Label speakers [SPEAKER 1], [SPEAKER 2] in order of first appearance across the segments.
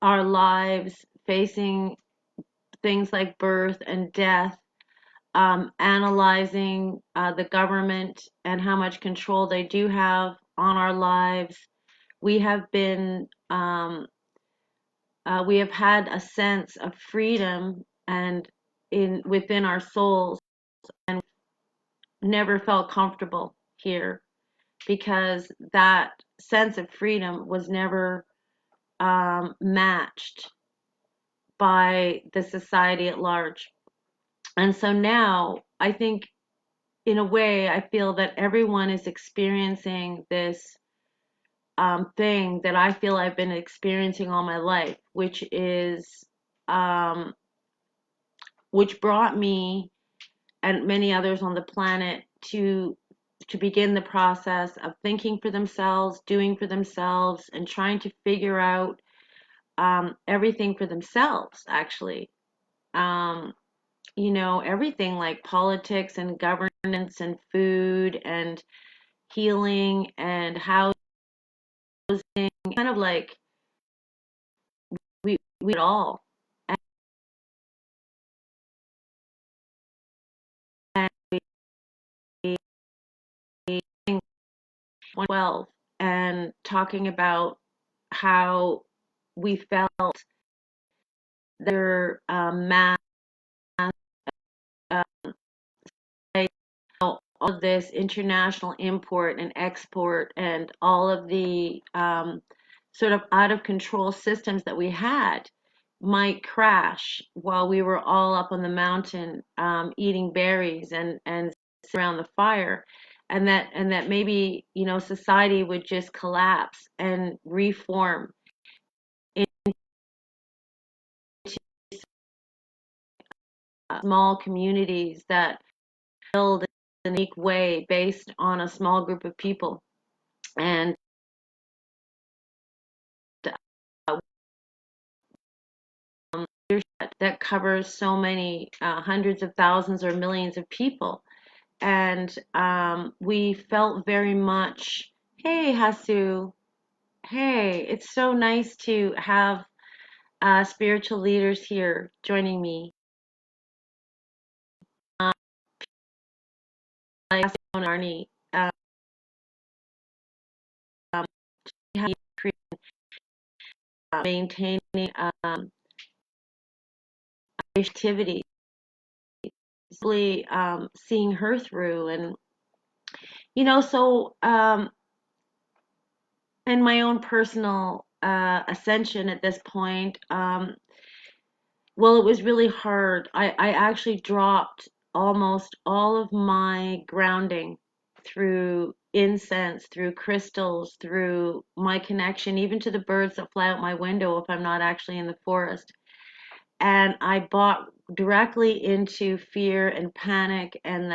[SPEAKER 1] our lives, facing things like birth and death, analyzing the government and how much control they do have on our lives. We have been, we have had a sense of freedom and in within our souls, and never felt comfortable here because that sense of freedom was never matched by the society at large. And so now I think, in a way, I feel that everyone is experiencing this thing that I feel I've been experiencing all my life, um, which brought me and many others on the planet to begin the process of thinking for themselves, doing for themselves, and trying to figure out everything for themselves. Actually, um, everything like politics and governance and food and healing and housing, kind of like we it all. And we 12 and talking about how we felt their mass, uh, like all of this international import and export and all of the sort of out of control systems that we had might crash while we were all up on the mountain, eating berries and around the fire, and that maybe society would just collapse and reform into small communities that build in a unique way based on a small group of people. And uh, that covers so many hundreds of thousands or millions of people. And we felt very much, hey, Hasu, hey, it's so nice to have spiritual leaders here joining me. Like Arnie, um, maintaining activity, really seeing her through. And, so in my own personal ascension at this point, well, it was really hard. I actually dropped almost all of my grounding through incense, through crystals, through my connection, even to the birds that fly out my window if I'm not actually in the forest. And I bought directly into fear and panic and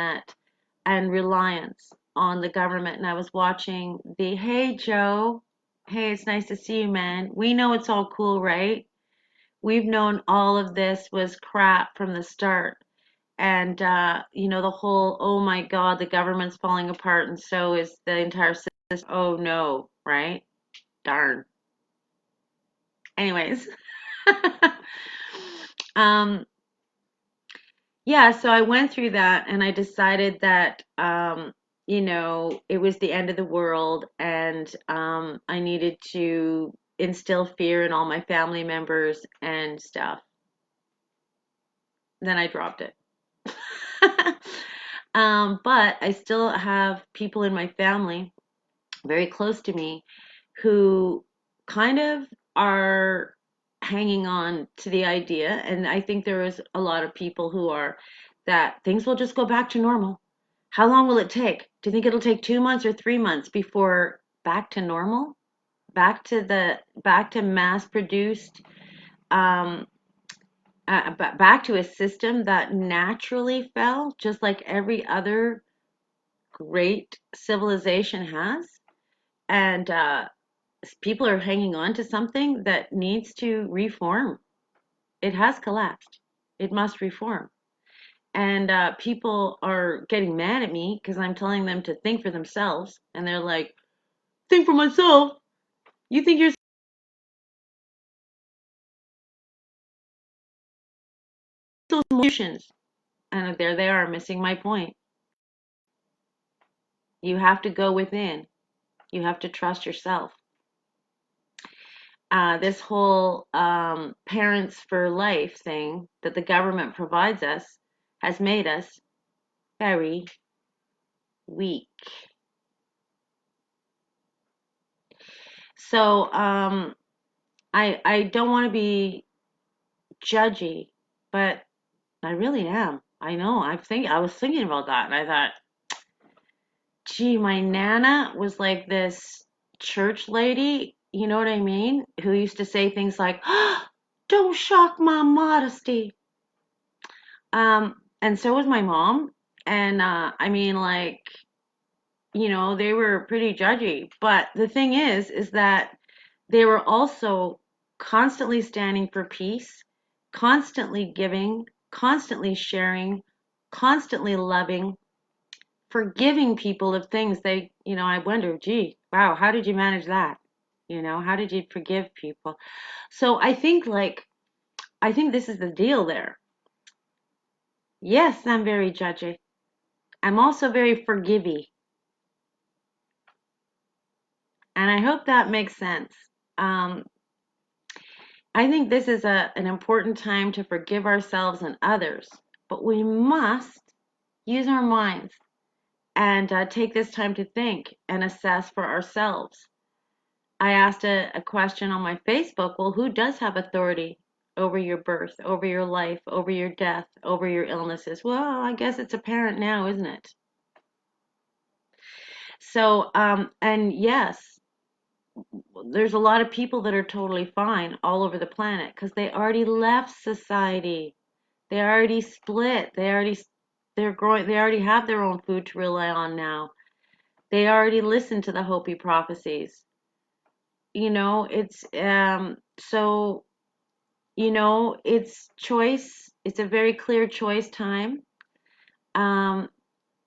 [SPEAKER 1] reliance on the government. And I was watching hey, Joe, hey, it's nice to see you, man. We know it's all cool, right? We've known all of this was crap from the start. And, the whole, oh my God, the government's falling apart and so is the entire system. Oh no, right? Darn. Anyways, um, yeah, so I went through that and I decided that, it was the end of the world, and I needed to instill fear in all my family members and stuff. Then I dropped it. But I still have people in my family very close to me who kind of are hanging on to the idea. And I think there is a lot of people who are, that things will just go back to normal. How long will it take? Do you think it'll take 2 months or 3 months before back to normal? Back to mass produced, um, back to a system that naturally fell, just like every other great civilization has. And people are hanging on to something that needs to reform. It has collapsed. It must reform. And people are getting mad at me because I'm telling them to think for themselves. And they're like, think for myself? You think you're solutions. And there they are, missing my point. You have to go within. You have to trust yourself. This whole parents for life thing that the government provides us has made us very weak. So I don't want to be judgy, but I really am. I know. I was thinking about that, and I thought, gee, my nana was like this church lady, you know what I mean? Who used to say things like, oh, "Don't shock my modesty." And so was my mom. And I mean, like, they were pretty judgy. But the thing is that they were also constantly standing for peace, constantly giving, constantly sharing, constantly loving, forgiving people of things I wonder, gee, wow, how did you manage that? How did you forgive people? So I think this is the deal there. Yes, I'm very judgy. I'm also very forgivey. And I hope that makes sense. Um, I think this is an important time to forgive ourselves and others, but we must use our minds and take this time to think and assess for ourselves. I asked a question on my Facebook, well, who does have authority over your birth, over your life, over your death, over your illnesses? Well, I guess it's apparent now, isn't it? So, and yes, there's a lot of people that are totally fine all over the planet because they already left society. They already split. They're growing. They already have their own food to rely on now. They already listen to the Hopi prophecies. It's so it's choice. It's a very clear choice time. Um,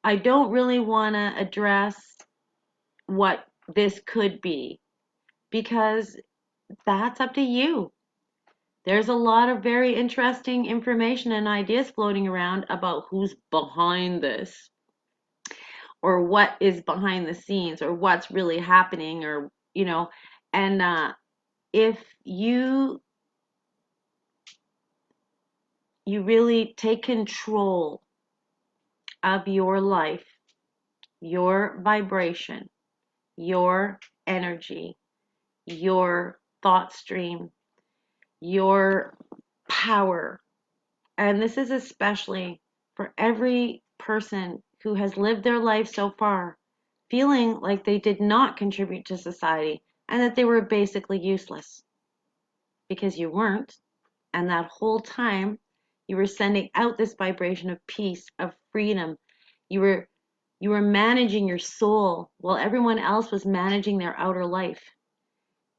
[SPEAKER 1] I don't really want to address what this could be because that's up to you. There's a lot of very interesting information and ideas floating around about who's behind this or what is behind the scenes or what's really happening and if you really take control of your life, your vibration, your energy, your thought stream, your power. And this is especially for every person who has lived their life so far feeling like they did not contribute to society and that they were basically useless because you weren't. And that whole time you were sending out this vibration of peace, of freedom. You were managing your soul while everyone else was managing their outer life.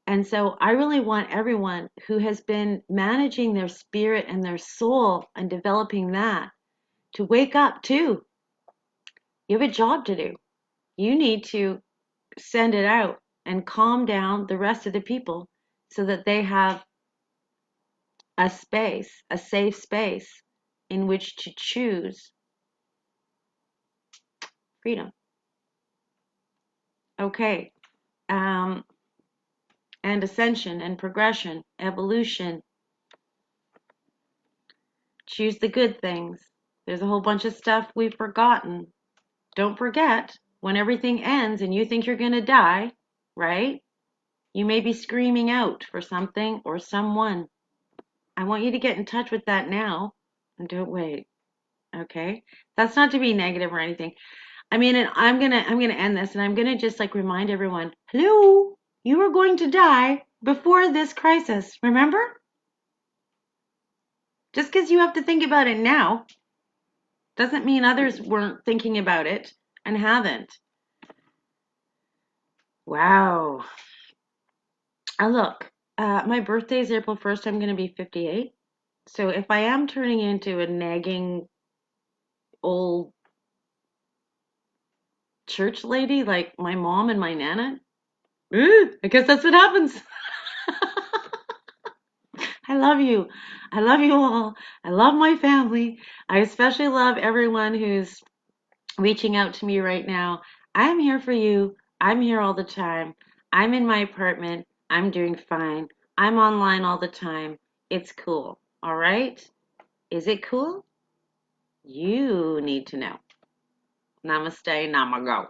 [SPEAKER 1] And so I really want everyone who has been managing their spirit and their soul and developing that to wake up too. You have a job to do. You need to send it out and calm down the rest of the people so that they have a space, a safe space in which to choose freedom. Okay. Um, and ascension and progression, evolution. Choose the good things. There's a whole bunch of stuff we've forgotten. Don't forget, when everything ends and you think you're going to die, right? You may be screaming out for something or someone. I want you to get in touch with that now and don't wait. Okay? That's not to be negative or anything. I mean, and I'm gonna end this and I'm gonna just like remind everyone, hello, you were going to die before this crisis, remember? Just because you have to think about it now doesn't mean others weren't thinking about it and haven't. Wow. Look, my birthday is April 1st. I'm going to be 58. So if I am turning into a nagging old church lady like my mom and my nana, I guess that's what happens. I love you. I love you all. I love my family. I especially love everyone who's reaching out to me right now. I'm here for you. I'm here all the time. I'm in my apartment. I'm doing fine. I'm online all the time. It's cool. All right? Is it cool? You need to know. Namaste, namago.